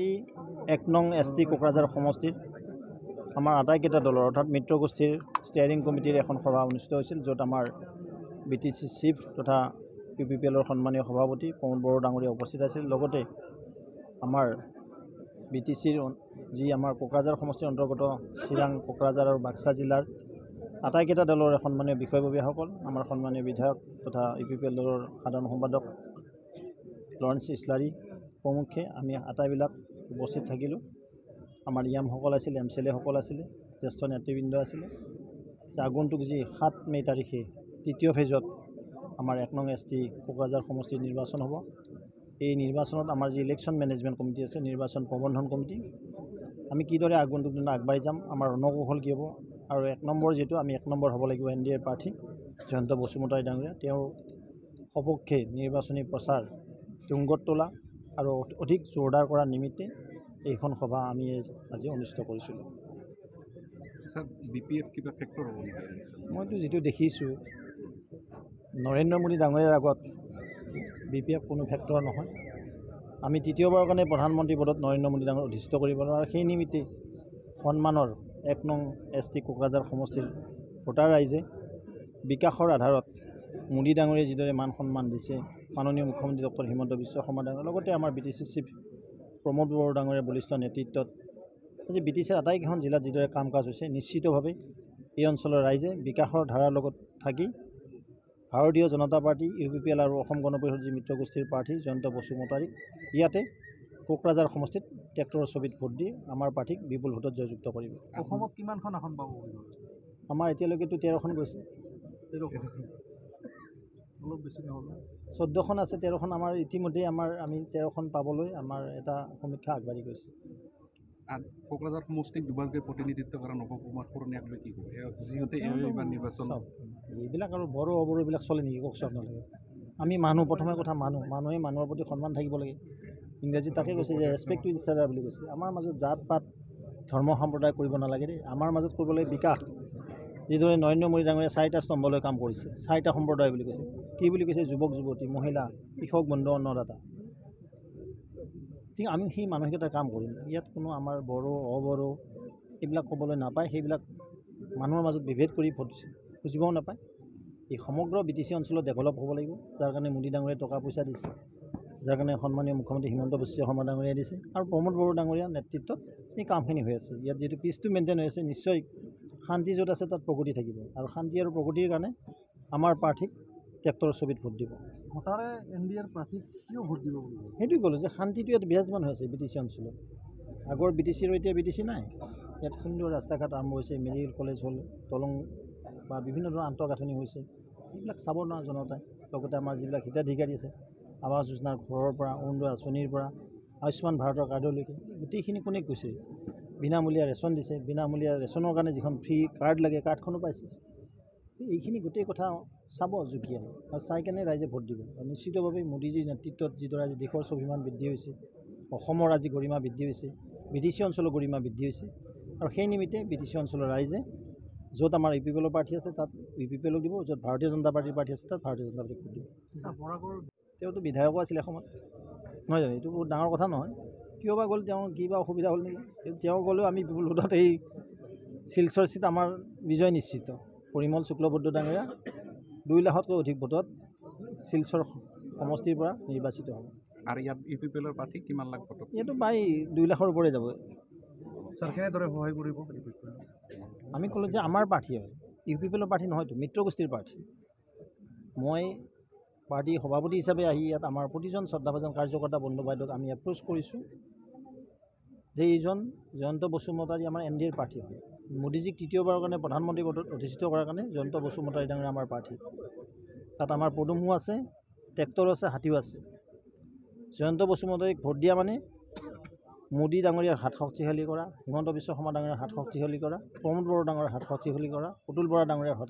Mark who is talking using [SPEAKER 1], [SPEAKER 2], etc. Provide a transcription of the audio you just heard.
[SPEAKER 1] এই ১ নং ST কোকৰাঝাৰ সমষ্টিত আমাৰ আটাইকেইটা দলৰ অৰ্থাৎ মিত্ৰগোষ্ঠীৰ ষ্টিয়াৰিং কমিটিৰ এখন সভা অনুষ্ঠিত হৈছিল, য'ত আমাৰ BTC চিফ তথা UPPLৰ সন্মানীয় সভাপতি প্ৰমোদ বড়ো ডাঙৰীয়া উপস্থিত আছিল। লগতে আমাৰ BTCৰ যি আমাৰ কোকৰাঝাৰ সমষ্টিৰ অন্তৰ্গত চিৰাং, কোকৰাঝাৰ আৰু বাক্সা জিলাৰ আটাইকেইটা দলৰ সন্মানীয় বিষয়ববীয়াসকল, আমাৰ সন্মানীয় বিধায়ক তথা UPPL দলৰ সাধাৰণ সম্পাদক লৰেন্স ইছলাৰী প্ৰমুখ্যে আমি আটাইবিলাক উপস্থিত থাকিলোঁ। আমাৰ ইয়ামসকল আছিল, MCLA সকল আছিলে, জ্যেষ্ঠ নেতৃবৃন্দ আছিলে। আগন্তুক যি 7 মে তাৰিখে তৃতীয় ফেজত আমাৰ 1 নং ST কোকৰাঝাৰ সমষ্টিৰ নিৰ্বাচন হ'ব। এই নিৰ্বাচনত আমাৰ যি ইলেকশ্যন মেনেজমেণ্ট কমিটি আছে, নিৰ্বাচন প্ৰবন্ধন কমিটি, আমি কিদৰে আগন্তুক দিনত আগবাঢ়ি যাম, আমাৰ ৰণকৌশল কি হ'ব, আৰু 1 নম্বৰ যিটো আমি 1 নম্বৰ হ'ব লাগিব NDA প্ৰাৰ্থী জয়ন্ত বসুমতাৰী ডাঙৰীয়া, তেওঁৰ সপক্ষে নিৰ্বাচনী প্ৰচাৰ তুংগত তোলা আৰু অধিক জোৰদাৰ কৰাৰ নিমিত্তে এইখন সভা আমি আজি অনুষ্ঠিত কৰিছিলোঁ।
[SPEAKER 2] BPF কিবা ফেক্টৰ হ'ব নেকি?
[SPEAKER 1] মইতো যিটো দেখিছোঁ, নৰেন্দ্ৰ মোদী ডাঙৰীয়াৰ আগত BPF কোনো ফেক্টৰ নহয়। আমি তৃতীয়বাৰৰ কাৰণে প্ৰধানমন্ত্ৰী পদত নৰেন্দ্ৰ মোদী ডাঙৰীয়াক অধিষ্ঠিত কৰিব নোৱাৰোঁ, আৰু সেই নিমিত্তে সন্মানৰ 1 নং ST কোকৰাঝাৰ সমষ্টিৰ ভোটাৰ ৰাইজে বিকাশৰ আধাৰত মোদী ডাঙৰীয়াই যিদৰে মান সন্মান দিছে, মাননীয় মুখ্যমন্ত্ৰী ডক্টৰ হিমন্ত বিশ্ব শৰ্মা ডাঙৰীয়া, লগতে আমাৰ BTC চিফ প্ৰমোদ বড়ো ডাঙৰীয়াৰ বলিষ্ঠ নেতৃত্বত আজি BTCৰ আটাইকেইখন জিলাত যিদৰে কাম কাজ হৈছে, নিশ্চিতভাৱে এই অঞ্চলৰ ৰাইজে বিকাশৰ ধাৰাৰ লগত থাকি ভাৰতীয় জনতা পাৰ্টি, UPPL আৰু অসম গণ পৰিষদৰ যি মিত্ৰগোষ্ঠীৰ প্ৰাৰ্থী জয়ন্ত বসুমতাৰীক ইয়াতে কোকৰাঝাৰ সমষ্টিত ট্ৰেক্টৰৰ ছবিত ভোট দি আমাৰ প্ৰাৰ্থীক বিপুল ভোটত জয়যুক্ত কৰিব।
[SPEAKER 3] অসমত কিমানখন আসন পাব?
[SPEAKER 1] আমাৰ এতিয়ালৈকেতো 13খন গৈছে,
[SPEAKER 3] অলপ বেছি নহ'ল,
[SPEAKER 1] 14খন আছে, 13খন আমাৰ ইতিমধ্যে আমি 13খন পাবলৈ আমাৰ এটা সমীক্ষা আগবাঢ়ি গৈছে।
[SPEAKER 2] কোকৰাঝাৰ সমষ্টিক দুবাৰকৈ প্ৰতিনিধিত্ব কৰা নৱকুমাৰ শৰণীয়াক লৈ কি ক'ব? যিহেতু এইবাৰ নিৰ্বাচন
[SPEAKER 1] এইবিলাক আৰু বড়ো অবড়ো এইবিলাক চলে নেকি কওকচোন আপোনালোকে? আমি মানুহ, প্ৰথমে কথা মানুহে মানুহৰ প্ৰতি সন্মান থাকিব লাগে। ইংৰাজীত তাকে কৈছে যে ৰেচপেক্ট টু ইচ আদাৰ বুলি কৈছে। আমাৰ মাজত জাত পাত ধৰ্ম সম্প্ৰদায় কৰিব নালাগে দেই, আমাৰ মাজত কৰিব লাগে বিকাশ। যিদৰে নৰেন্দ্ৰ মোদী ডাঙৰীয়াই 4টা স্তম্ভলৈ কাম কৰিছে, 4টা সম্প্ৰদায় বুলি কৈছে। কি বুলি কৈছে? যুৱক যুৱতী, মহিলা, কৃষক বন্ধু, অন্নদাতা। ঠিক আমি সেই মানসিকতাৰ কাম কৰিম। ইয়াত কোনো আমাৰ বড়ো অবড়ো এইবিলাক ক'বলৈ নাপায়, সেইবিলাক মানুহৰ মাজত বিভেদ কৰি ভোট খুজিবও নাপায়। এই সমগ্ৰ BTC অঞ্চলত ডেভেলপ হ'ব লাগিব, যাৰ কাৰণে মোদী ডাঙৰীয়াই টকা পইচা দিছে, যাৰ কাৰণে সন্মানীয় মুখ্যমন্ত্ৰী হিমন্ত বিশ্ব শৰ্মা ডাঙৰীয়াই দিছে, আৰু প্ৰমোদ বড়ো ডাঙৰীয়াৰ নেতৃত্বত এই কামখিনি হৈ আছে। ইয়াত যিটো পিচটো মেইনটেইন হৈ আছে, নিশ্চয় শান্তি য'ত আছে তাত প্ৰগতি থাকিব, আৰু শান্তি আৰু প্ৰগতিৰ কাৰণে আমাৰ প্ৰাৰ্থীক ট্ৰেক্টৰৰ ছবিত ভোট দিব।
[SPEAKER 3] ভোটাৰে NDAৰ প্ৰাৰ্থীক কিয় ভোট দিব বুলি?
[SPEAKER 1] সেইটোৱে ক'লোঁ যে শান্তিটো ইয়াত বিৰাজমান হৈ আছে BTC অঞ্চলত। আগৰ BTC আৰু এতিয়া BTC নাই। ইয়াত সুন্দৰ ৰাস্তা ঘাট আৰম্ভ হৈছে, মেডিকেল কলেজ হ'ল, দলং বা বিভিন্ন ধৰণৰ আন্তঃগাঁথনি হৈছে, এইবিলাক চাব নোৱাৰা জনতাই। লগতে আমাৰ যিবিলাক হিতাধিকাৰী আছে, আৱাস যোজনাৰ ঘৰৰ পৰা, অৰুণোদয় আঁচনিৰ পৰা, আয়ুষ্মান ভাৰতৰ কাৰ্ডলৈকে গোটেইখিনি কোনে কৈছে? বিনামূলীয়া ৰেচন দিছে, বিনামূলীয়া ৰেচনৰ কাৰণে যিখন ফ্ৰী কাৰ্ড লাগে, কাৰ্ডখনো পাইছে। এইখিনি গোটেই কথা চাব জুকিয়াই, আৰু চাই কেনে ৰাইজে ভোট দিব। আৰু নিশ্চিতভাৱে মোদীজীৰ নেতৃত্বত যিদৰে আজি দেশৰ স্বাভিমান বৃদ্ধি হৈছে, অসমৰ আজি গৰিমা বৃদ্ধি হৈছে, BTC অঞ্চলৰ গৰিমা বৃদ্ধি হৈছে, আৰু সেই নিমিত্তে BTC অঞ্চলৰ ৰাইজে য'ত আমাৰ UPPLৰ প্ৰাৰ্থী আছে তাত UPPLক দিব, য'ত ভাৰতীয় জনতা পাৰ্টিৰ প্ৰাৰ্থী আছে তাত ভাৰতীয় জনতা পাৰ্টিক ভোট দিব। তেওঁতো বিধায়কো আছিলে এসময়ত, নহয় জানো? এইটো বহুত ডাঙৰ কথা নহয়। কিয় বা গ'ল, তেওঁৰ কিবা অসুবিধা হ'ল নেকি? তেওঁ গ'লেও আমি বিপুল ভোটত এই শিলচৰ চিট আমাৰ বিজয় নিশ্চিত। পৰিমল শুক্লবৈদ্য ডাঙৰীয়া 2 লাখতকৈ অধিক ভোটত শিলচৰ সমষ্টিৰ পৰা নিৰ্বাচিত হ'ব।
[SPEAKER 2] আৰু ইয়াত UPPLৰ প্ৰাৰ্থী কিমান লাখ ভোটত?
[SPEAKER 1] ইয়াতো প্ৰায় 2 লাখৰ ওপৰে যাব।
[SPEAKER 3] কেনেদৰে সহায় কৰিব?
[SPEAKER 1] আমি ক'লোঁ যে আমাৰ প্ৰাৰ্থী হয়, UPPLৰ প্ৰাৰ্থী নহয়তো, মিত্ৰগোষ্ঠীৰ প্ৰাৰ্থী। মই পাৰ্টীৰ সভাপতি হিচাপে আহি ইয়াত আমাৰ প্ৰতিজন শ্ৰদ্ধাভাজন কাৰ্যকৰ্তা বন্ধু বাইদেউক আমি এপ্ৰ'চ কৰিছোঁ যে এইজন জয়ন্ত বসুমতাৰী আমাৰ NDAৰ প্ৰাৰ্থী হয়। মোদীজীক তৃতীয়বাৰৰ কাৰণে প্ৰধানমন্ত্ৰী পদত অধিষ্ঠিত কৰাৰ কাৰণে জয়ন্ত বসুমতাৰী ডাঙৰীয়া আমাৰ প্ৰাৰ্থী। তাত আমাৰ পদুমো আছে, ট্ৰেক্টৰ আছে, হাতীও আছে। জয়ন্ত বসুমতাৰীক ভোট দিয়া মানে মোদী ডাঙৰীয়াৰ হাত শক্তিশালী কৰা, হিমন্ত বিশ্ব শৰ্মা ডাঙৰীয়াৰ হাত শক্তিশালী কৰা, প্ৰমোদ বড়ো ডাঙৰীয়াৰ হাত শক্তিশালী কৰা, পুতুল বৰা ডাঙৰীয়াৰ হাত